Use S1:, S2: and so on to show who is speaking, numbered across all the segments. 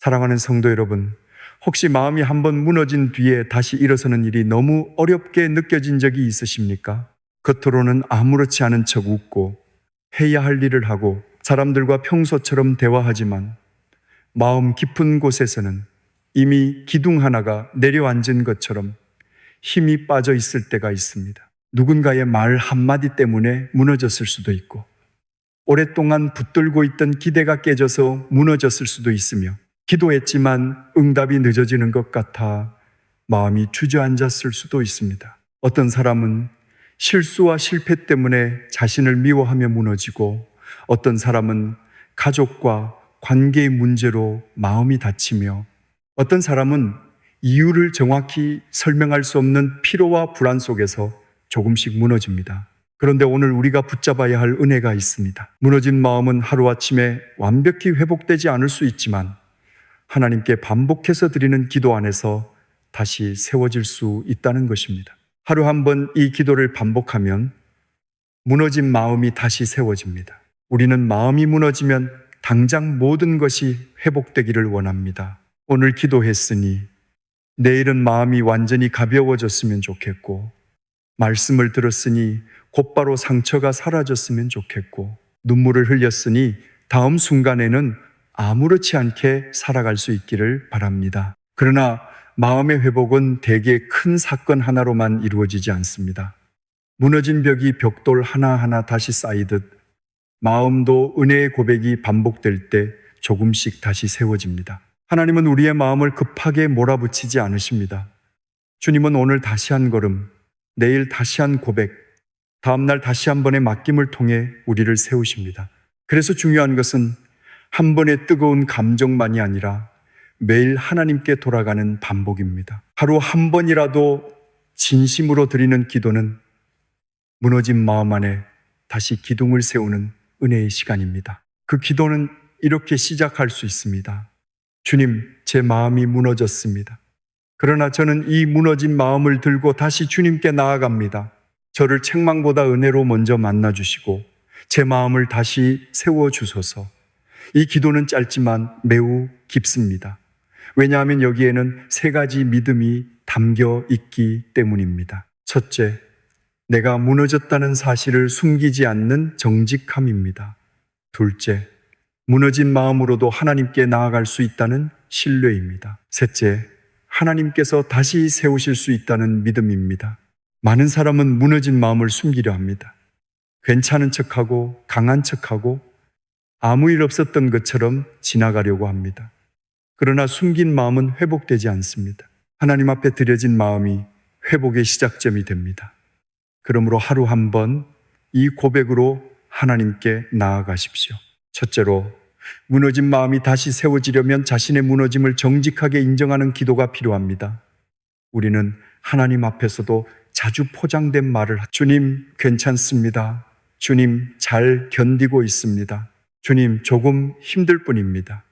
S1: 사랑하는 성도 여러분, 혹시 마음이 한번 무너진 뒤에 다시 일어서는 일이 너무 어렵게 느껴진 적이 있으십니까? 겉으로는 아무렇지 않은 척 웃고 해야 할 일을 하고 사람들과 평소처럼 대화하지만 마음 깊은 곳에서는 이미 기둥 하나가 내려앉은 것처럼 힘이 빠져 있을 때가 있습니다. 누군가의 말 한마디 때문에 무너졌을 수도 있고, 오랫동안 붙들고 있던 기대가 깨져서 무너졌을 수도 있으며, 기도했지만 응답이 늦어지는 것 같아 마음이 주저앉았을 수도 있습니다. 어떤 사람은 실수와 실패 때문에 자신을 미워하며 무너지고, 어떤 사람은 가족과 관계의 문제로 마음이 다치며, 어떤 사람은 이유를 정확히 설명할 수 없는 피로와 불안 속에서 조금씩 무너집니다. 그런데 오늘 우리가 붙잡아야 할 은혜가 있습니다. 무너진 마음은 하루아침에 완벽히 회복되지 않을 수 있지만 하나님께 반복해서 드리는 기도 안에서 다시 세워질 수 있다는 것입니다. 하루 한 번 이 기도를 반복하면 무너진 마음이 다시 세워집니다. 우리는 마음이 무너지면 당장 모든 것이 회복되기를 원합니다. 오늘 기도했으니 내일은 마음이 완전히 가벼워졌으면 좋겠고, 말씀을 들었으니 곧바로 상처가 사라졌으면 좋겠고, 눈물을 흘렸으니 다음 순간에는 아무렇지 않게 살아갈 수 있기를 바랍니다. 그러나 마음의 회복은 대개 큰 사건 하나로만 이루어지지 않습니다. 무너진 벽이 벽돌 하나하나 다시 쌓이듯 마음도 은혜의 고백이 반복될 때 조금씩 다시 세워집니다. 하나님은 우리의 마음을 급하게 몰아붙이지 않으십니다. 주님은 오늘 다시 한 걸음, 내일 다시 한 고백, 다음날 다시 한 번의 맡김을 통해 우리를 세우십니다. 그래서 중요한 것은 한 번의 뜨거운 감정만이 아니라 매일 하나님께 돌아가는 반복입니다. 하루 한 번이라도 진심으로 드리는 기도는 무너진 마음 안에 다시 기둥을 세우는 은혜의 시간입니다. 그 기도는 이렇게 시작할 수 있습니다. 주님, 제 마음이 무너졌습니다. 그러나 저는 이 무너진 마음을 들고 다시 주님께 나아갑니다. 저를 책망보다 은혜로 먼저 만나주시고 제 마음을 다시 세워주소서. 이 기도는 짧지만 매우 깊습니다. 왜냐하면 여기에는 세 가지 믿음이 담겨 있기 때문입니다. 첫째, 내가 무너졌다는 사실을 숨기지 않는 정직함입니다. 둘째, 무너진 마음으로도 하나님께 나아갈 수 있다는 신뢰입니다. 셋째, 하나님께서 다시 세우실 수 있다는 믿음입니다. 많은 사람은 무너진 마음을 숨기려 합니다. 괜찮은 척하고 강한 척하고 아무 일 없었던 것처럼 지나가려고 합니다. 그러나 숨긴 마음은 회복되지 않습니다. 하나님 앞에 드려진 마음이 회복의 시작점이 됩니다. 그러므로 하루 한 번 이 고백으로 하나님께 나아가십시오. 첫째로, 무너진 마음이 다시 세워지려면 자신의 무너짐을 정직하게 인정하는 기도가 필요합니다. 우리는 하나님 앞에서도 자주 포장된 말을 주님, 괜찮습니다. 주님, 잘 견디고 있습니다. 주님, 조금 힘들 뿐입니다.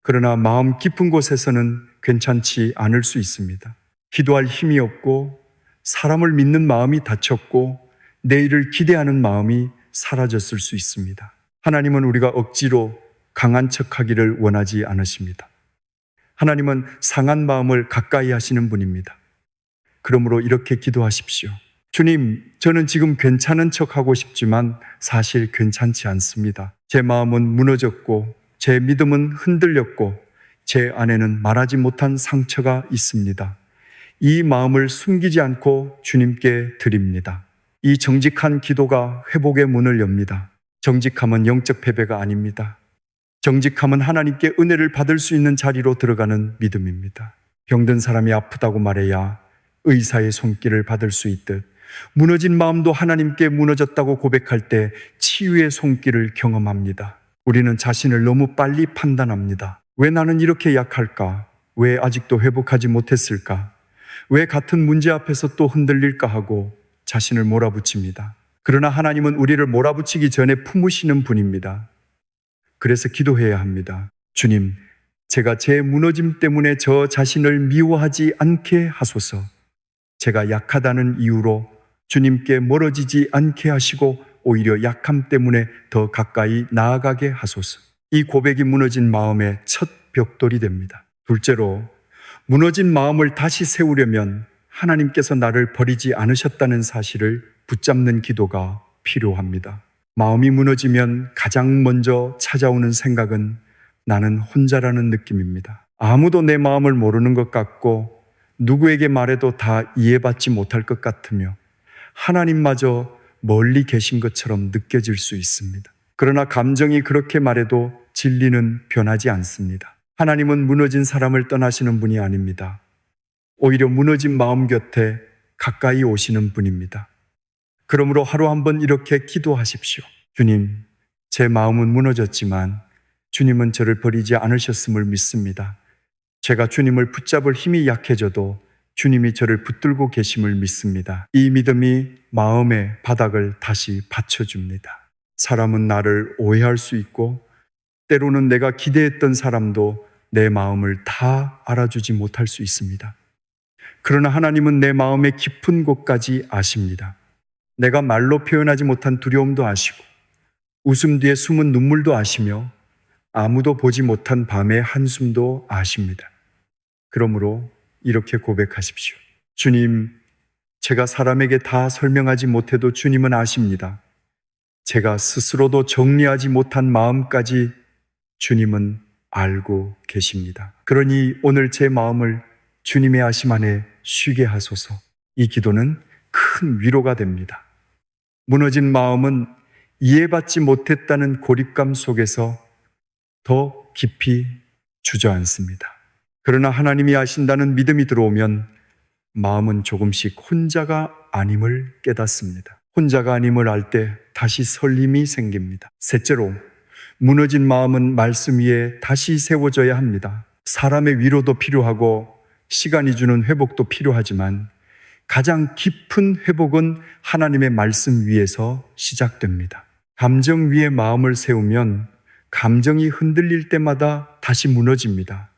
S1: 그러나 마음 깊은 곳에서는 괜찮지 않을 수 있습니다. 기도할 힘이 없고 사람을 믿는 마음이 닫혔고 내일을 기대하는 마음이 사라졌을 수 있습니다. 하나님은 우리가 억지로 강한 척하기를 원하지 않으십니다. 하나님은 상한 마음을 가까이 하시는 분입니다. 그러므로 이렇게 기도하십시오. 주님, 저는 지금 괜찮은 척하고 싶지만 사실 괜찮지 않습니다. 제 마음은 무너졌고 제 믿음은 흔들렸고 제 안에는 말하지 못한 상처가 있습니다. 이 마음을 숨기지 않고 주님께 드립니다. 이 정직한 기도가 회복의 문을 엽니다. 정직함은 영적 패배가 아닙니다. 정직함은 하나님께 은혜를 받을 수 있는 자리로 들어가는 믿음입니다. 병든 사람이 아프다고 말해야 의사의 손길을 받을 수 있듯 무너진 마음도 하나님께 무너졌다고 고백할 때 치유의 손길을 경험합니다. 우리는 자신을 너무 빨리 판단합니다. 왜 나는 이렇게 약할까? 왜 아직도 회복하지 못했을까? 왜 같은 문제 앞에서 또 흔들릴까 하고 자신을 몰아붙입니다. 그러나 하나님은 우리를 몰아붙이기 전에 품으시는 분입니다. 그래서 기도해야 합니다. 주님, 제가 제 무너짐 때문에 저 자신을 미워하지 않게 하소서. 제가 약하다는 이유로 주님께 멀어지지 않게 하시고 오히려 약함 때문에 더 가까이 나아가게 하소서. 이 고백이 무너진 마음의 첫 벽돌이 됩니다. 둘째로, 무너진 마음을 다시 세우려면 하나님께서 나를 버리지 않으셨다는 사실을 붙잡는 기도가 필요합니다. 마음이 무너지면 가장 먼저 찾아오는 생각은 나는 혼자라는 느낌입니다. 아무도 내 마음을 모르는 것 같고 누구에게 말해도 다 이해받지 못할 것 같으며 하나님마저 멀리 계신 것처럼 느껴질 수 있습니다. 그러나 감정이 그렇게 말해도 진리는 변하지 않습니다. 하나님은 무너진 사람을 떠나시는 분이 아닙니다. 오히려 무너진 마음 곁에 가까이 오시는 분입니다. 그러므로 하루 한번 이렇게 기도하십시오. 주님, 제 마음은 무너졌지만 주님은 저를 버리지 않으셨음을 믿습니다. 제가 주님을 붙잡을 힘이 약해져도 주님이 저를 붙들고 계심을 믿습니다. 이 믿음이 마음의 바닥을 다시 받쳐줍니다. 사람은 나를 오해할 수 있고 때로는 내가 기대했던 사람도 내 마음을 다 알아주지 못할 수 있습니다. 그러나 하나님은 내 마음의 깊은 곳까지 아십니다. 내가 말로 표현하지 못한 두려움도 아시고 웃음 뒤에 숨은 눈물도 아시며 아무도 보지 못한 밤의 한숨도 아십니다. 그러므로 이렇게 고백하십시오. 주님, 제가 사람에게 다 설명하지 못해도 주님은 아십니다. 제가 스스로도 정리하지 못한 마음까지 주님은 알고 계십니다. 그러니 오늘 제 마음을 주님의 아심 안에 쉬게 하소서. 이 기도는 큰 위로가 됩니다. 무너진 마음은 이해받지 못했다는 고립감 속에서 더 깊이 주저앉습니다. 그러나 하나님이 아신다는 믿음이 들어오면 마음은 조금씩 혼자가 아님을 깨닫습니다. 혼자가 아님을 알 때 다시 설림이 생깁니다. 셋째로, 무너진 마음은 말씀 위에 다시 세워져야 합니다. 사람의 위로도 필요하고 시간이 주는 회복도 필요하지만 가장 깊은 회복은 하나님의 말씀 위에서 시작됩니다. 감정 위에 마음을 세우면 감정이 흔들릴 때마다 다시 무너집니다.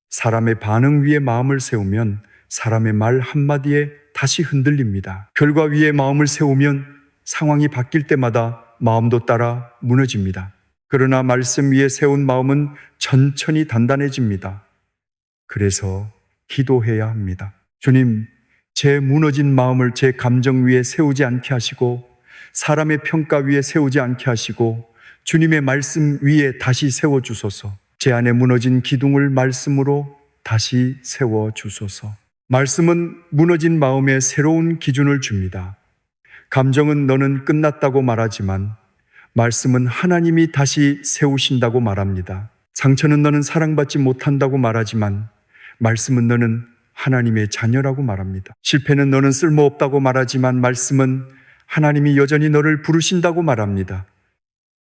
S1: 사람의 반응 위에 마음을 세우면 사람의 말 한마디에 다시 흔들립니다. 결과 위에 마음을 세우면 상황이 바뀔 때마다 마음도 따라 무너집니다. 그러나 말씀 위에 세운 마음은 천천히 단단해집니다. 그래서 기도해야 합니다. 주님, 제 무너진 마음을 제 감정 위에 세우지 않게 하시고 사람의 평가 위에 세우지 않게 하시고 주님의 말씀 위에 다시 세워주소서. 제 안에 무너진 기둥을 말씀으로 다시 세워주소서. 말씀은 무너진 마음에 새로운 기준을 줍니다. 감정은 너는 끝났다고 말하지만 말씀은 하나님이 다시 세우신다고 말합니다. 상처는 너는 사랑받지 못한다고 말하지만 말씀은 너는 하나님의 자녀라고 말합니다. 실패는 너는 쓸모없다고 말하지만 말씀은 하나님이 여전히 너를 부르신다고 말합니다.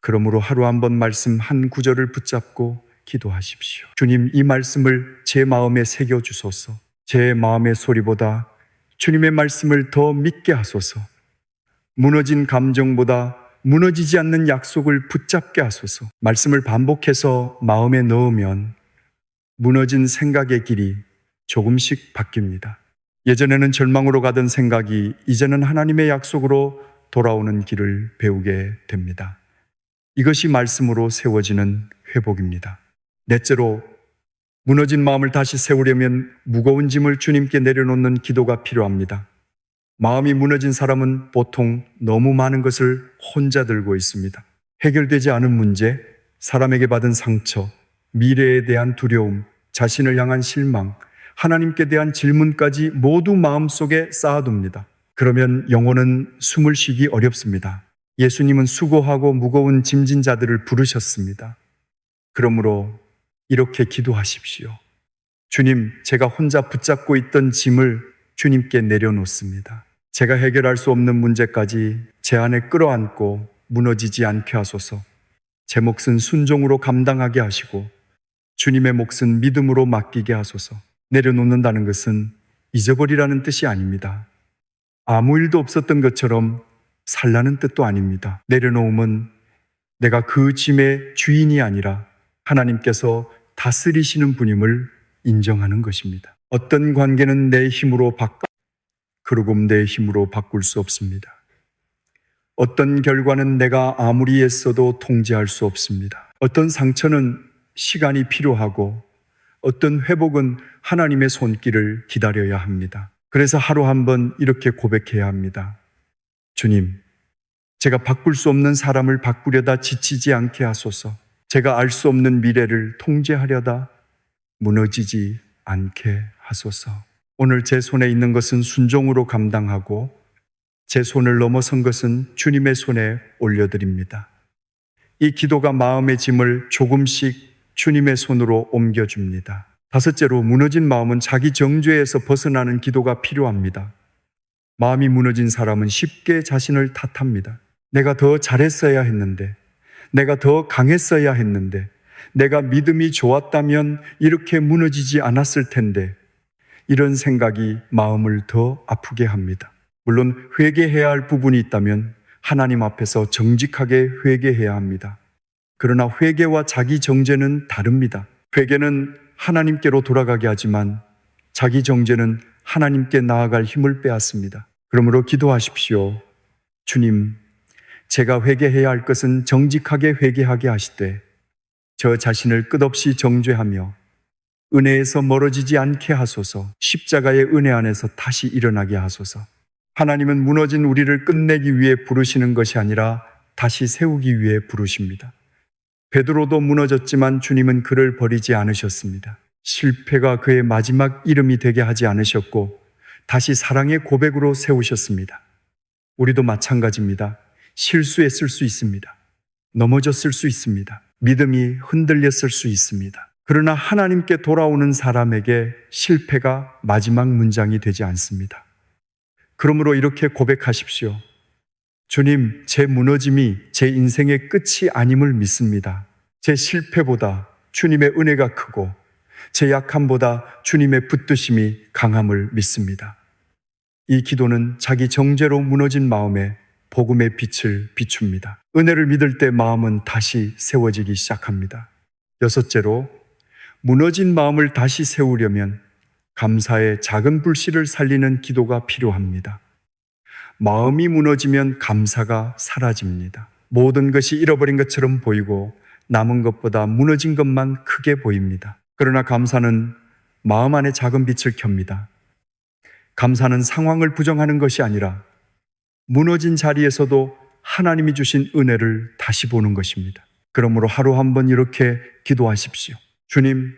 S1: 그러므로 하루 한 번 말씀 한 구절을 붙잡고 기도하십시오. 주님, 이 말씀을 제 마음에 새겨주소서. 제 마음의 소리보다 주님의 말씀을 더 믿게 하소서. 무너진 감정보다 무너지지 않는 약속을 붙잡게 하소서. 말씀을 반복해서 마음에 넣으면 무너진 생각의 길이 조금씩 바뀝니다. 예전에는 절망으로 가던 생각이 이제는 하나님의 약속으로 돌아오는 길을 배우게 됩니다. 이것이 말씀으로 세워지는 회복입니다. 넷째로, 무너진 마음을 다시 세우려면 무거운 짐을 주님께 내려놓는 기도가 필요합니다. 마음이 무너진 사람은 보통 너무 많은 것을 혼자 들고 있습니다. 해결되지 않은 문제, 사람에게 받은 상처, 미래에 대한 두려움, 자신을 향한 실망, 하나님께 대한 질문까지 모두 마음속에 쌓아둡니다. 그러면 영혼은 숨을 쉬기 어렵습니다. 예수님은 수고하고 무거운 짐진 자들을 부르셨습니다. 그러므로 이렇게 기도하십시오. 주님, 제가 혼자 붙잡고 있던 짐을 주님께 내려놓습니다. 제가 해결할 수 없는 문제까지 제 안에 끌어안고 무너지지 않게 하소서. 제 몫은 순종으로 감당하게 하시고 주님의 몫은 믿음으로 맡기게 하소서. 내려놓는다는 것은 잊어버리라는 뜻이 아닙니다. 아무 일도 없었던 것처럼 살라는 뜻도 아닙니다. 내려놓음은 내가 그 짐의 주인이 아니라 하나님께서 다스리시는 분임을 인정하는 것입니다. 어떤 관계는 내 힘으로 그러고 내 힘으로 바꿀 수 없습니다. 어떤 결과는 내가 아무리 애써도 통제할 수 없습니다. 어떤 상처는 시간이 필요하고 어떤 회복은 하나님의 손길을 기다려야 합니다. 그래서 하루 한 번 이렇게 고백해야 합니다. 주님, 제가 바꿀 수 없는 사람을 바꾸려다 지치지 않게 하소서. 제가 알 수 없는 미래를 통제하려다 무너지지 않게 하소서. 오늘 제 손에 있는 것은 순종으로 감당하고 제 손을 넘어선 것은 주님의 손에 올려드립니다. 이 기도가 마음의 짐을 조금씩 주님의 손으로 옮겨줍니다. 다섯째로, 무너진 마음은 자기 정죄에서 벗어나는 기도가 필요합니다. 마음이 무너진 사람은 쉽게 자신을 탓합니다. 내가 더 잘했어야 했는데, 내가 더 강했어야 했는데, 내가 믿음이 좋았다면 이렇게 무너지지 않았을 텐데, 이런 생각이 마음을 더 아프게 합니다. 물론 회개해야 할 부분이 있다면 하나님 앞에서 정직하게 회개해야 합니다. 그러나 회개와 자기 정죄는 다릅니다. 회개는 하나님께로 돌아가게 하지만 자기 정죄는 하나님께 나아갈 힘을 빼앗습니다. 그러므로 기도하십시오. 주님, 제가 회개해야 할 것은 정직하게 회개하게 하시되 저 자신을 끝없이 정죄하며 은혜에서 멀어지지 않게 하소서. 십자가의 은혜 안에서 다시 일어나게 하소서. 하나님은 무너진 우리를 끝내기 위해 부르시는 것이 아니라 다시 세우기 위해 부르십니다. 베드로도 무너졌지만 주님은 그를 버리지 않으셨습니다. 실패가 그의 마지막 이름이 되게 하지 않으셨고 다시 사랑의 고백으로 세우셨습니다. 우리도 마찬가지입니다. 실수했을 수 있습니다. 넘어졌을 수 있습니다. 믿음이 흔들렸을 수 있습니다. 그러나 하나님께 돌아오는 사람에게 실패가 마지막 문장이 되지 않습니다. 그러므로 이렇게 고백하십시오. 주님, 제 무너짐이 제 인생의 끝이 아님을 믿습니다. 제 실패보다 주님의 은혜가 크고 제 약함보다 주님의 붙드심이 강함을 믿습니다. 이 기도는 자기 정죄로 무너진 마음에 복음의 빛을 비춥니다. 은혜를 믿을 때 마음은 다시 세워지기 시작합니다. 여섯째로, 무너진 마음을 다시 세우려면 감사의 작은 불씨를 살리는 기도가 필요합니다. 마음이 무너지면 감사가 사라집니다. 모든 것이 잃어버린 것처럼 보이고 남은 것보다 무너진 것만 크게 보입니다. 그러나 감사는 마음 안에 작은 빛을 켭니다. 감사는 상황을 부정하는 것이 아니라 무너진 자리에서도 하나님이 주신 은혜를 다시 보는 것입니다. 그러므로 하루 한 번 이렇게 기도하십시오. 주님,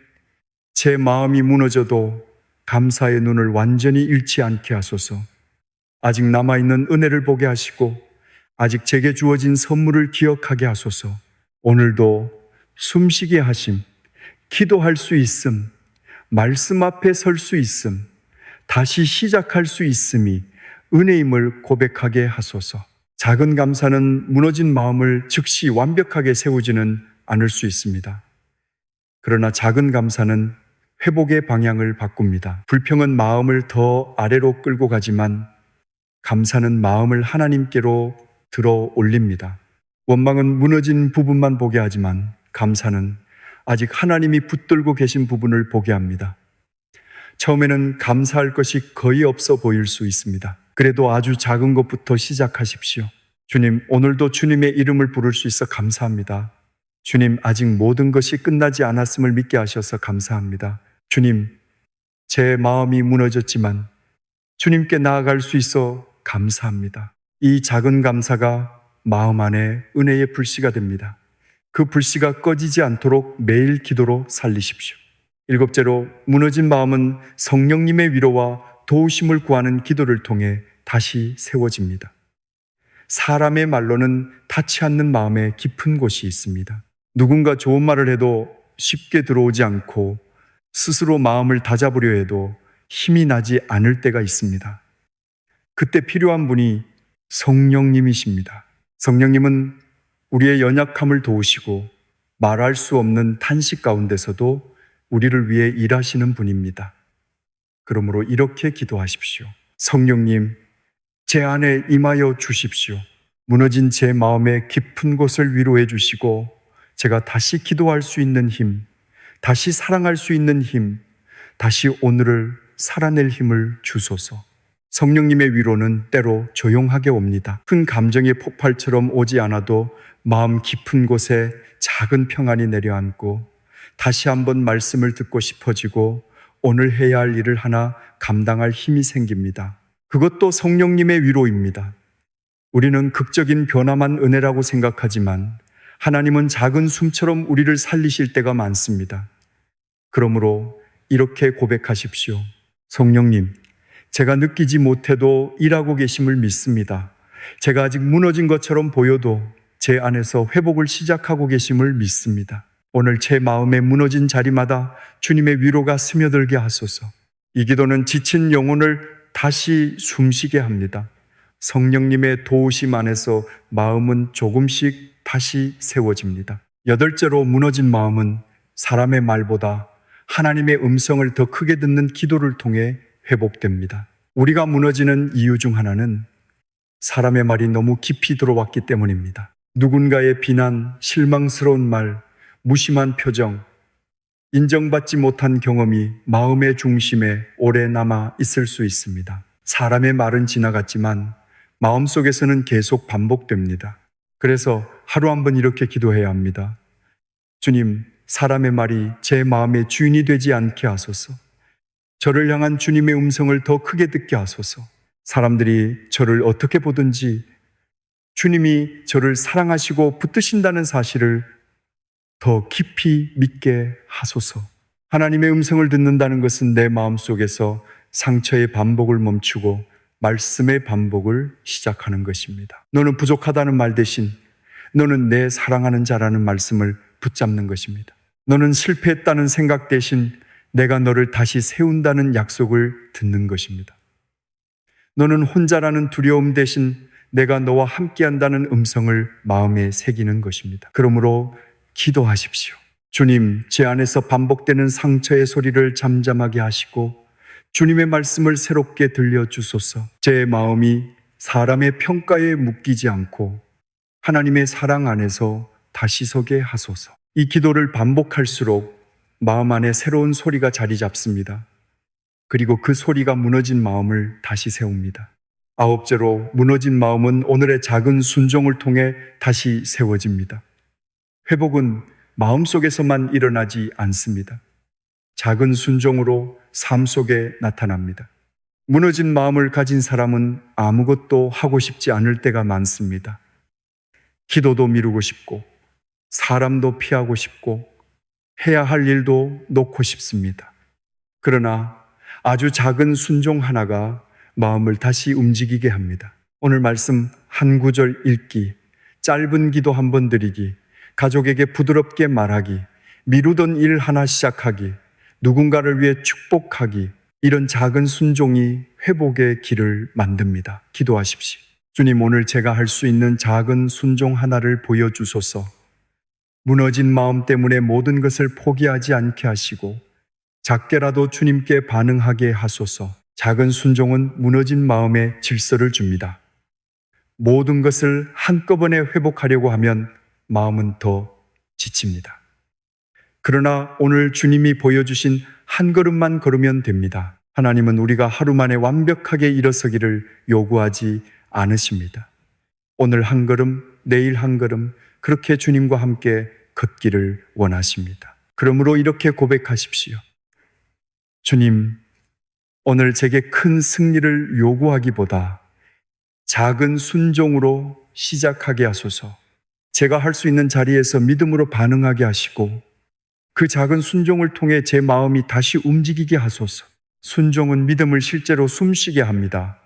S1: 제 마음이 무너져도 감사의 눈을 완전히 잃지 않게 하소서. 아직 남아있는 은혜를 보게 하시고 아직 제게 주어진 선물을 기억하게 하소서. 오늘도 숨쉬게 하심, 기도할 수 있음, 말씀 앞에 설 수 있음, 다시 시작할 수 있음이 은혜임을 고백하게 하소서. 작은 감사는 무너진 마음을 즉시 완벽하게 세우지는 않을 수 있습니다. 그러나 작은 감사는 회복의 방향을 바꿉니다. 불평은 마음을 더 아래로 끌고 가지만 감사는 마음을 하나님께로 들어 올립니다. 원망은 무너진 부분만 보게 하지만 감사는 아직 하나님이 붙들고 계신 부분을 보게 합니다. 처음에는 감사할 것이 거의 없어 보일 수 있습니다. 그래도 아주 작은 것부터 시작하십시오. 주님, 오늘도 주님의 이름을 부를 수 있어 감사합니다. 주님, 아직 모든 것이 끝나지 않았음을 믿게 하셔서 감사합니다. 주님, 제 마음이 무너졌지만 주님께 나아갈 수 있어 감사합니다. 이 작은 감사가 마음 안에 은혜의 불씨가 됩니다. 그 불씨가 꺼지지 않도록 매일 기도로 살리십시오. 일곱째로, 무너진 마음은 성령님의 위로와 도우심을 구하는 기도를 통해 다시 세워집니다. 사람의 말로는 닿지 않는 마음에 깊은 곳이 있습니다. 누군가 좋은 말을 해도 쉽게 들어오지 않고 스스로 마음을 다잡으려 해도 힘이 나지 않을 때가 있습니다. 그때 필요한 분이 성령님이십니다. 성령님은 우리의 연약함을 도우시고 말할 수 없는 탄식 가운데서도 우리를 위해 일하시는 분입니다. 그러므로 이렇게 기도하십시오. 성령님, 제 안에 임하여 주십시오. 무너진 제 마음의 깊은 곳을 위로해 주시고 제가 다시 기도할 수 있는 힘, 다시 사랑할 수 있는 힘, 다시 오늘을 살아낼 힘을 주소서. 성령님의 위로는 때로 조용하게 옵니다. 큰 감정의 폭발처럼 오지 않아도 마음 깊은 곳에 작은 평안이 내려앉고 다시 한번 말씀을 듣고 싶어지고 오늘 해야 할 일을 하나 감당할 힘이 생깁니다. 그것도 성령님의 위로입니다. 우리는 극적인 변화만 은혜라고 생각하지만 하나님은 작은 숨처럼 우리를 살리실 때가 많습니다. 그러므로 이렇게 고백하십시오. 성령님, 제가 느끼지 못해도 일하고 계심을 믿습니다. 제가 아직 무너진 것처럼 보여도 제 안에서 회복을 시작하고 계심을 믿습니다. 오늘 제 마음에 무너진 자리마다 주님의 위로가 스며들게 하소서. 이 기도는 지친 영혼을 다시 숨쉬게 합니다. 성령님의 도우심 안에서 마음은 조금씩 다시 세워집니다. 여덟째로 무너진 마음은 사람의 말보다 하나님의 음성을 더 크게 듣는 기도를 통해 회복됩니다. 우리가 무너지는 이유 중 하나는 사람의 말이 너무 깊이 들어왔기 때문입니다. 누군가의 비난, 실망스러운 말, 무심한 표정, 인정받지 못한 경험이 마음의 중심에 오래 남아 있을 수 있습니다. 사람의 말은 지나갔지만 마음속에서는 계속 반복됩니다. 그래서 하루 한번 이렇게 기도해야 합니다. 주님, 사람의 말이 제 마음의 주인이 되지 않게 하소서. 저를 향한 주님의 음성을 더 크게 듣게 하소서. 사람들이 저를 어떻게 보든지 주님이 저를 사랑하시고 붙드신다는 사실을 더 깊이 믿게 하소서. 하나님의 음성을 듣는다는 것은 내 마음속에서 상처의 반복을 멈추고 말씀의 반복을 시작하는 것입니다. 너는 부족하다는 말 대신 너는 내 사랑하는 자라는 말씀을 붙잡는 것입니다. 너는 실패했다는 생각 대신 내가 너를 다시 세운다는 약속을 듣는 것입니다. 너는 혼자라는 두려움 대신 내가 너와 함께한다는 음성을 마음에 새기는 것입니다. 그러므로 기도하십시오. 주님, 제 안에서 반복되는 상처의 소리를 잠잠하게 하시고 주님의 말씀을 새롭게 들려주소서. 제 마음이 사람의 평가에 묶이지 않고 하나님의 사랑 안에서 다시 서게 하소서. 이 기도를 반복할수록 마음 안에 새로운 소리가 자리 잡습니다. 그리고 그 소리가 무너진 마음을 다시 세웁니다. 아홉째로, 무너진 마음은 오늘의 작은 순종을 통해 다시 세워집니다. 회복은 마음속에서만 일어나지 않습니다. 작은 순종으로 삶 속에 나타납니다. 무너진 마음을 가진 사람은 아무것도 하고 싶지 않을 때가 많습니다. 기도도 미루고 싶고 사람도 피하고 싶고 해야 할 일도 놓고 싶습니다. 그러나 아주 작은 순종 하나가 마음을 다시 움직이게 합니다. 오늘 말씀 한 구절 읽기, 짧은 기도 한 번 드리기, 가족에게 부드럽게 말하기, 미루던 일 하나 시작하기, 누군가를 위해 축복하기, 이런 작은 순종이 회복의 길을 만듭니다. 기도하십시오. 주님, 오늘 제가 할 수 있는 작은 순종 하나를 보여주소서. 무너진 마음 때문에 모든 것을 포기하지 않게 하시고 작게라도 주님께 반응하게 하소서. 작은 순종은 무너진 마음에 질서를 줍니다. 모든 것을 한꺼번에 회복하려고 하면 마음은 더 지칩니다. 그러나 오늘 주님이 보여주신 한 걸음만 걸으면 됩니다. 하나님은 우리가 하루 만에 완벽하게 일어서기를 요구하지 않으십니다. 오늘 한 걸음, 내일 한 걸음, 그렇게 주님과 함께 걷기를 원하십니다. 그러므로 이렇게 고백하십시오. 주님, 오늘 제게 큰 승리를 요구하기보다 작은 순종으로 시작하게 하소서. 제가 할 수 있는 자리에서 믿음으로 반응하게 하시고 그 작은 순종을 통해 제 마음이 다시 움직이게 하소서. 순종은 믿음을 실제로 숨쉬게 합니다.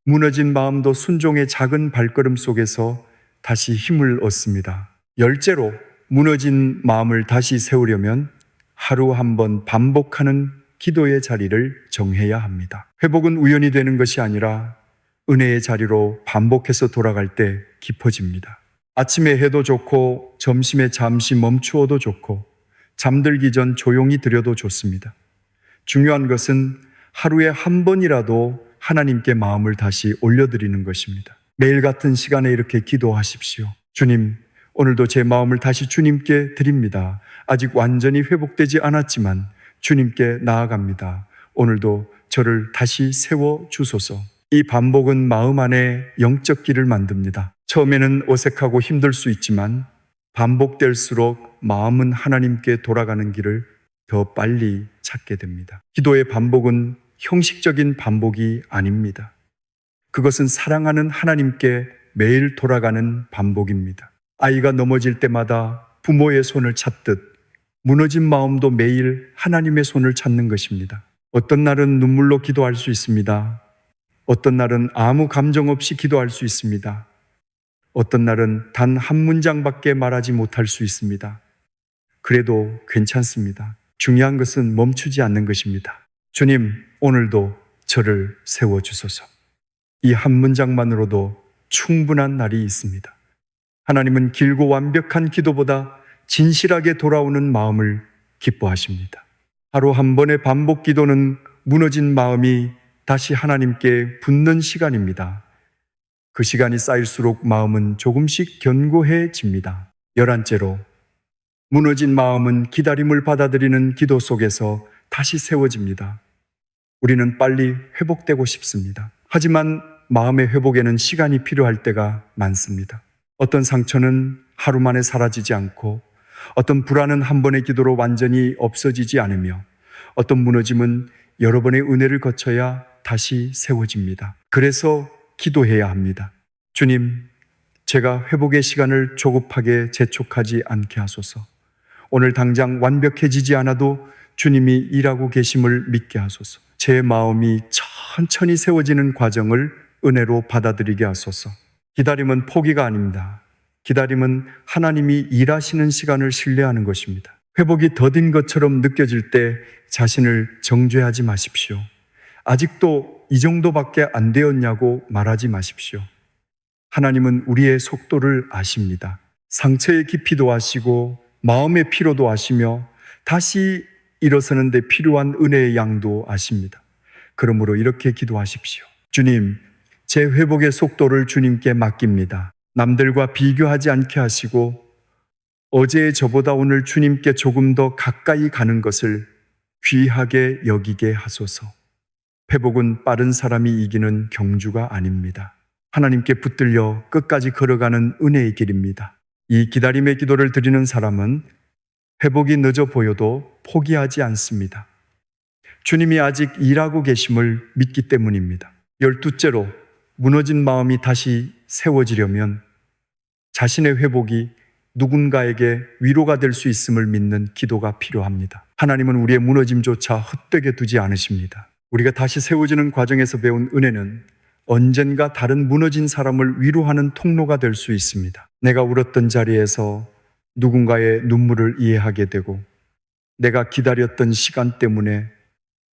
S1: 무너진 마음도 순종의 작은 발걸음 속에서 다시 힘을 얻습니다. 열째로, 무너진 마음을 다시 세우려면 하루 한 번 반복하는 기도의 자리를 정해야 합니다. 회복은 우연히 되는 것이 아니라 은혜의 자리로 반복해서 돌아갈 때 깊어집니다. 아침에 해도 좋고 점심에 잠시 멈추어도 좋고 잠들기 전 조용히 드려도 좋습니다. 중요한 것은 하루에 한 번이라도 하나님께 마음을 다시 올려드리는 것입니다. 매일 같은 시간에 이렇게 기도하십시오. 주님, 오늘도 제 마음을 다시 주님께 드립니다. 아직 완전히 회복되지 않았지만 주님께 나아갑니다. 오늘도 저를 다시 세워주소서. 이 반복은 마음 안에 영적 길을 만듭니다. 처음에는 어색하고 힘들 수 있지만 반복될수록 마음은 하나님께 돌아가는 길을 더 빨리 찾게 됩니다. 기도의 반복은 형식적인 반복이 아닙니다. 그것은 사랑하는 하나님께 매일 돌아가는 반복입니다. 아이가 넘어질 때마다 부모의 손을 찾듯 무너진 마음도 매일 하나님의 손을 찾는 것입니다. 어떤 날은 눈물로 기도할 수 있습니다. 어떤 날은 아무 감정 없이 기도할 수 있습니다. 어떤 날은 단 한 문장밖에 말하지 못할 수 있습니다. 그래도 괜찮습니다. 중요한 것은 멈추지 않는 것입니다. 주님, 오늘도 저를 세워주소서. 이 한 문장만으로도 충분한 날이 있습니다. 하나님은 길고 완벽한 기도보다 진실하게 돌아오는 마음을 기뻐하십니다. 하루 한 번의 반복 기도는 무너진 마음이 다시 하나님께 붙는 시간입니다. 그 시간이 쌓일수록 마음은 조금씩 견고해집니다. 11째로, 무너진 마음은 기다림을 받아들이는 기도 속에서 다시 세워집니다. 우리는 빨리 회복되고 싶습니다. 하지만 마음의 회복에는 시간이 필요할 때가 많습니다. 어떤 상처는 하루 만에 사라지지 않고, 어떤 불안은 한 번의 기도로 완전히 없어지지 않으며, 어떤 무너짐은 여러 번의 은혜를 거쳐야 다시 세워집니다. 그래서 기도해야 합니다. 주님, 제가 회복의 시간을 조급하게 재촉하지 않게 하소서. 오늘 당장 완벽해지지 않아도 주님이 일하고 계심을 믿게 하소서. 제 마음이 천천히 세워지는 과정을 은혜로 받아들이게 하소서. 기다림은 포기가 아닙니다. 기다림은 하나님이 일하시는 시간을 신뢰하는 것입니다. 회복이 더딘 것처럼 느껴질 때 자신을 정죄하지 마십시오. 아직도 이 정도밖에 안 되었냐고 말하지 마십시오. 하나님은 우리의 속도를 아십니다. 상처의 깊이도 아시고 마음의 피로도 아시며 다시 일어서는 데 필요한 은혜의 양도 아십니다. 그러므로 이렇게 기도하십시오. 주님, 제 회복의 속도를 주님께 맡깁니다. 남들과 비교하지 않게 하시고 어제의 저보다 오늘 주님께 조금 더 가까이 가는 것을 귀하게 여기게 하소서. 회복은 빠른 사람이 이기는 경주가 아닙니다. 하나님께 붙들려 끝까지 걸어가는 은혜의 길입니다. 이 기다림의 기도를 드리는 사람은 회복이 늦어 보여도 포기하지 않습니다. 주님이 아직 일하고 계심을 믿기 때문입니다. 12째로, 무너진 마음이 다시 세워지려면 자신의 회복이 누군가에게 위로가 될 수 있음을 믿는 기도가 필요합니다. 하나님은 우리의 무너짐조차 헛되게 두지 않으십니다. 우리가 다시 세워지는 과정에서 배운 은혜는 언젠가 다른 무너진 사람을 위로하는 통로가 될 수 있습니다. 내가 울었던 자리에서 누군가의 눈물을 이해하게 되고, 내가 기다렸던 시간 때문에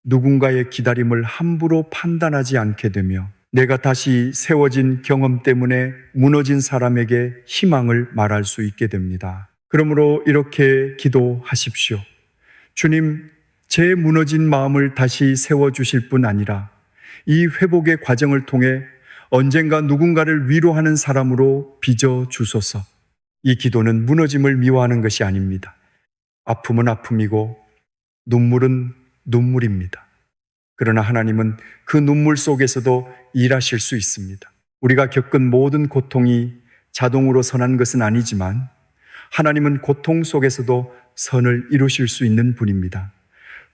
S1: 누군가의 기다림을 함부로 판단하지 않게 되며, 내가 다시 세워진 경험 때문에 무너진 사람에게 희망을 말할 수 있게 됩니다. 그러므로 이렇게 기도하십시오. 주님, 제 무너진 마음을 다시 세워주실 뿐 아니라 이 회복의 과정을 통해 언젠가 누군가를 위로하는 사람으로 빚어주소서. 이 기도는 무너짐을 미워하는 것이 아닙니다. 아픔은 아픔이고 눈물은 눈물입니다. 그러나 하나님은 그 눈물 속에서도 일하실 수 있습니다. 우리가 겪은 모든 고통이 자동으로 선한 것은 아니지만 하나님은 고통 속에서도 선을 이루실 수 있는 분입니다.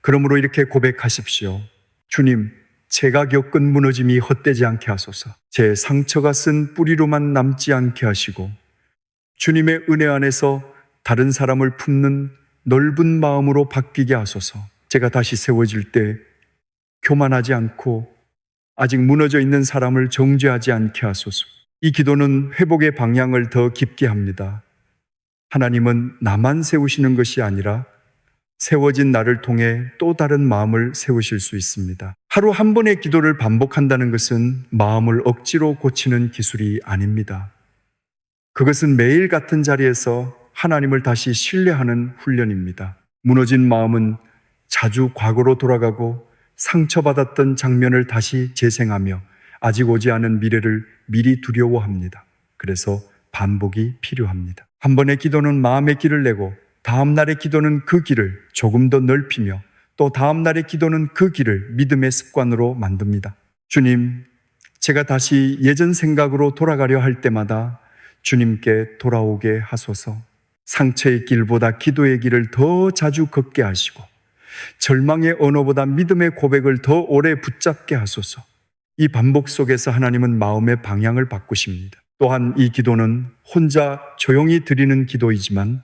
S1: 그러므로 이렇게 고백하십시오. 주님, 제가 겪은 무너짐이 헛되지 않게 하소서. 제 상처가 쓴 뿌리로만 남지 않게 하시고 주님의 은혜 안에서 다른 사람을 품는 넓은 마음으로 바뀌게 하소서. 제가 다시 세워질 때 교만하지 않고 아직 무너져 있는 사람을 정죄하지 않게 하소서. 이 기도는 회복의 방향을 더 깊게 합니다. 하나님은 나만 세우시는 것이 아니라 세워진 나를 통해 또 다른 마음을 세우실 수 있습니다. 하루 한 번의 기도를 반복한다는 것은 마음을 억지로 고치는 기술이 아닙니다. 그것은 매일 같은 자리에서 하나님을 다시 신뢰하는 훈련입니다. 무너진 마음은 자주 과거로 돌아가고 상처받았던 장면을 다시 재생하며 아직 오지 않은 미래를 미리 두려워합니다. 그래서 반복이 필요합니다. 한 번의 기도는 마음의 길을 내고 다음 날의 기도는 그 길을 조금 더 넓히며 또 다음 날의 기도는 그 길을 믿음의 습관으로 만듭니다. 주님, 제가 다시 예전 생각으로 돌아가려 할 때마다 주님께 돌아오게 하소서. 상처의 길보다 기도의 길을 더 자주 걷게 하시고 절망의 언어보다 믿음의 고백을 더 오래 붙잡게 하소서. 이 반복 속에서 하나님은 마음의 방향을 바꾸십니다. 또한 이 기도는 혼자 조용히 드리는 기도이지만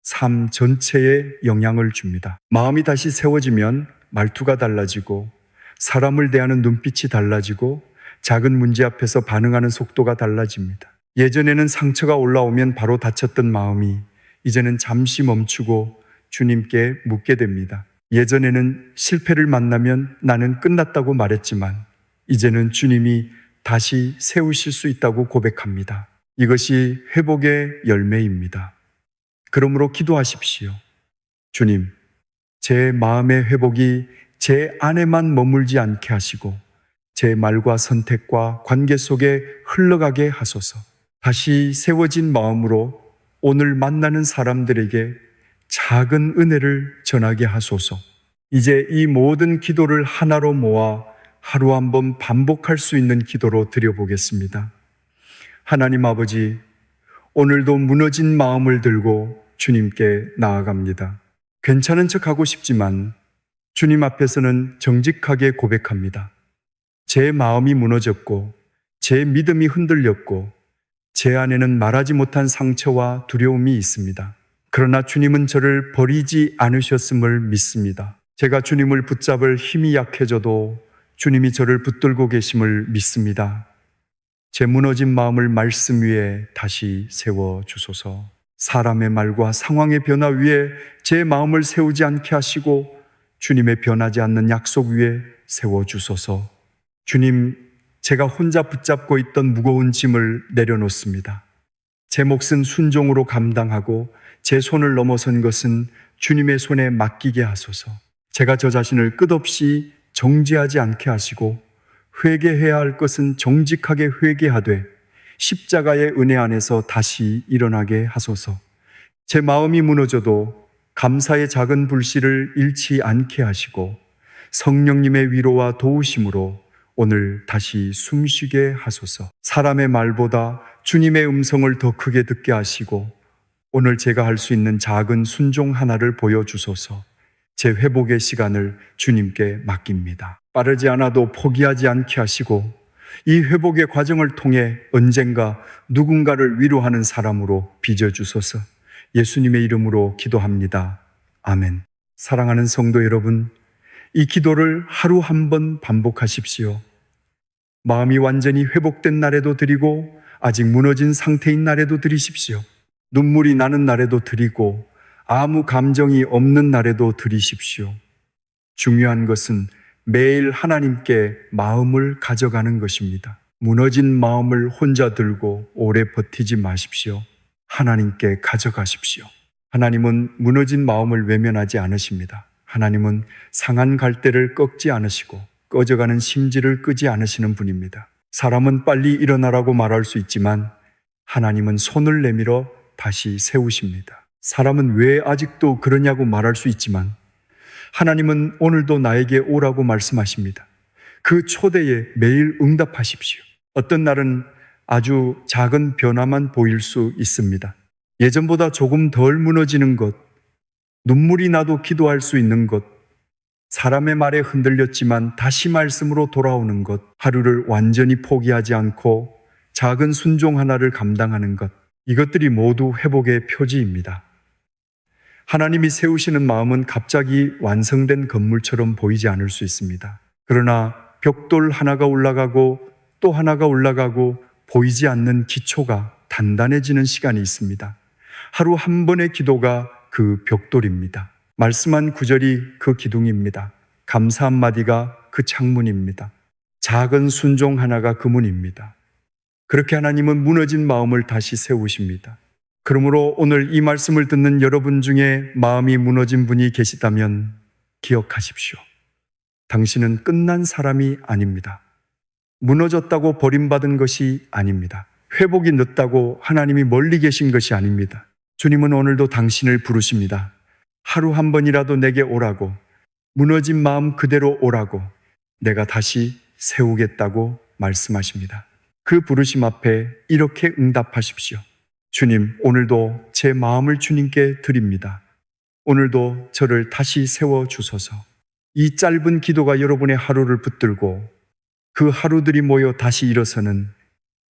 S1: 삶 전체에 영향을 줍니다. 마음이 다시 세워지면 말투가 달라지고 사람을 대하는 눈빛이 달라지고 작은 문제 앞에서 반응하는 속도가 달라집니다. 예전에는 상처가 올라오면 바로 다쳤던 마음이 이제는 잠시 멈추고 주님께 묻게 됩니다. 예전에는 실패를 만나면 나는 끝났다고 말했지만 이제는 주님이 다시 세우실 수 있다고 고백합니다. 이것이 회복의 열매입니다. 그러므로 기도하십시오. 주님, 제 마음의 회복이 제 안에만 머물지 않게 하시고 제 말과 선택과 관계 속에 흘러가게 하소서. 다시 세워진 마음으로 오늘 만나는 사람들에게 작은 은혜를 전하게 하소서. 이제 이 모든 기도를 하나로 모아 하루 한 번 반복할 수 있는 기도로 드려보겠습니다. 하나님 아버지, 오늘도 무너진 마음을 들고 주님께 나아갑니다. 괜찮은 척하고 싶지만 주님 앞에서는 정직하게 고백합니다. 제 마음이 무너졌고 제 믿음이 흔들렸고 제 안에는 말하지 못한 상처와 두려움이 있습니다. 그러나 주님은 저를 버리지 않으셨음을 믿습니다. 제가 주님을 붙잡을 힘이 약해져도 주님이 저를 붙들고 계심을 믿습니다. 제 무너진 마음을 말씀 위에 다시 세워주소서. 사람의 말과 상황의 변화 위에 제 마음을 세우지 않게 하시고 주님의 변하지 않는 약속 위에 세워주소서. 주님, 제가 혼자 붙잡고 있던 무거운 짐을 내려놓습니다. 제 몫은 순종으로 감당하고 제 손을 넘어선 것은 주님의 손에 맡기게 하소서. 제가 저 자신을 끝없이 정죄하지 않게 하시고 회개해야 할 것은 정직하게 회개하되 십자가의 은혜 안에서 다시 일어나게 하소서. 제 마음이 무너져도 감사의 작은 불씨를 잃지 않게 하시고 성령님의 위로와 도우심으로 오늘 다시 숨쉬게 하소서. 사람의 말보다 주님의 음성을 더 크게 듣게 하시고 오늘 제가 할 수 있는 작은 순종 하나를 보여주소서. 제 회복의 시간을 주님께 맡깁니다. 빠르지 않아도 포기하지 않게 하시고 이 회복의 과정을 통해 언젠가 누군가를 위로하는 사람으로 빚어주소서. 예수님의 이름으로 기도합니다. 아멘. 사랑하는 성도 여러분, 이 기도를 하루 한 번 반복하십시오. 마음이 완전히 회복된 날에도 드리고 아직 무너진 상태인 날에도 드리십시오. 눈물이 나는 날에도 드리고 아무 감정이 없는 날에도 드리십시오. 중요한 것은 매일 하나님께 마음을 가져가는 것입니다. 무너진 마음을 혼자 들고 오래 버티지 마십시오. 하나님께 가져가십시오. 하나님은 무너진 마음을 외면하지 않으십니다. 하나님은 상한 갈대를 꺾지 않으시고 꺼져가는 심지를 끄지 않으시는 분입니다. 사람은 빨리 일어나라고 말할 수 있지만 하나님은 손을 내밀어 다시 세우십니다. 사람은 왜 아직도 그러냐고 말할 수 있지만 하나님은 오늘도 나에게 오라고 말씀하십니다. 그 초대에 매일 응답하십시오. 어떤 날은 아주 작은 변화만 보일 수 있습니다. 예전보다 조금 덜 무너지는 것, 눈물이 나도 기도할 수 있는 것, 사람의 말에 흔들렸지만 다시 말씀으로 돌아오는 것, 하루를 완전히 포기하지 않고 작은 순종 하나를 감당하는 것, 이것들이 모두 회복의 표지입니다. 하나님이 세우시는 마음은 갑자기 완성된 건물처럼 보이지 않을 수 있습니다. 그러나 벽돌 하나가 올라가고 또 하나가 올라가고 보이지 않는 기초가 단단해지는 시간이 있습니다. 하루 한 번의 기도가 그 벽돌입니다. 말씀한 구절이 그 기둥입니다. 감사 한마디가 그 창문입니다. 작은 순종 하나가 그 문입니다. 그렇게 하나님은 무너진 마음을 다시 세우십니다. 그러므로 오늘 이 말씀을 듣는 여러분 중에 마음이 무너진 분이 계시다면 기억하십시오. 당신은 끝난 사람이 아닙니다. 무너졌다고 버림받은 것이 아닙니다. 회복이 늦다고 하나님이 멀리 계신 것이 아닙니다. 주님은 오늘도 당신을 부르십니다. 하루 한 번이라도 내게 오라고, 무너진 마음 그대로 오라고 내가 다시 세우겠다고 말씀하십니다. 그 부르심 앞에 이렇게 응답하십시오. 주님, 오늘도 제 마음을 주님께 드립니다. 오늘도 저를 다시 세워주소서. 이 짧은 기도가 여러분의 하루를 붙들고 그 하루들이 모여 다시 일어서는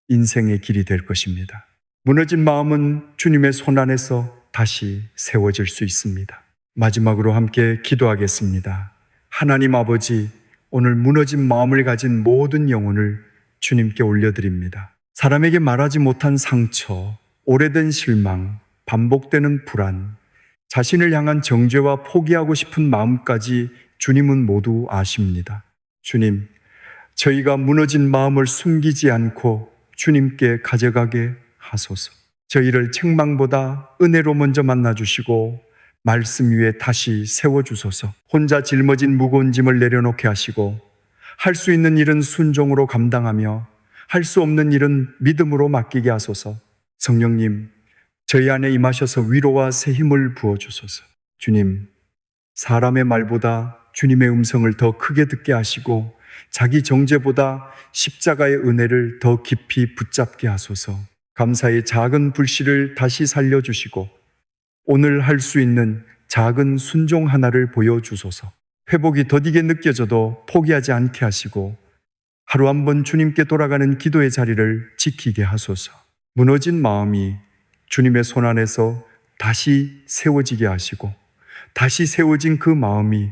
S1: 인생의 길이 될 것입니다. 무너진 마음은 주님의 손 안에서 다시 세워질 수 있습니다. 마지막으로 함께 기도하겠습니다. 하나님 아버지, 오늘 무너진 마음을 가진 모든 영혼을 주님께 올려드립니다. 사람에게 말하지 못한 상처, 오래된 실망, 반복되는 불안, 자신을 향한 정죄와 포기하고 싶은 마음까지 주님은 모두 아십니다. 주님, 저희가 무너진 마음을 숨기지 않고 주님께 가져가게 하소서. 저희를 책망보다 은혜로 먼저 만나주시고 말씀 위에 다시 세워주소서. 혼자 짊어진 무거운 짐을 내려놓게 하시고 할 수 있는 일은 순종으로 감당하며 할 수 없는 일은 믿음으로 맡기게 하소서. 성령님, 저희 안에 임하셔서 위로와 새 힘을 부어주소서. 주님, 사람의 말보다 주님의 음성을 더 크게 듣게 하시고 자기 정죄보다 십자가의 은혜를 더 깊이 붙잡게 하소서. 감사의 작은 불씨를 다시 살려주시고 오늘 할 수 있는 작은 순종 하나를 보여주소서. 회복이 더디게 느껴져도 포기하지 않게 하시고 하루 한 번 주님께 돌아가는 기도의 자리를 지키게 하소서. 무너진 마음이 주님의 손 안에서 다시 세워지게 하시고 다시 세워진 그 마음이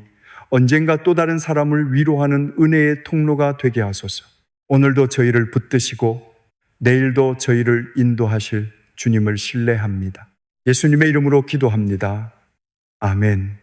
S1: 언젠가 또 다른 사람을 위로하는 은혜의 통로가 되게 하소서. 오늘도 저희를 붙드시고 내일도 저희를 인도하실 주님을 신뢰합니다. 예수님의 이름으로 기도합니다. 아멘.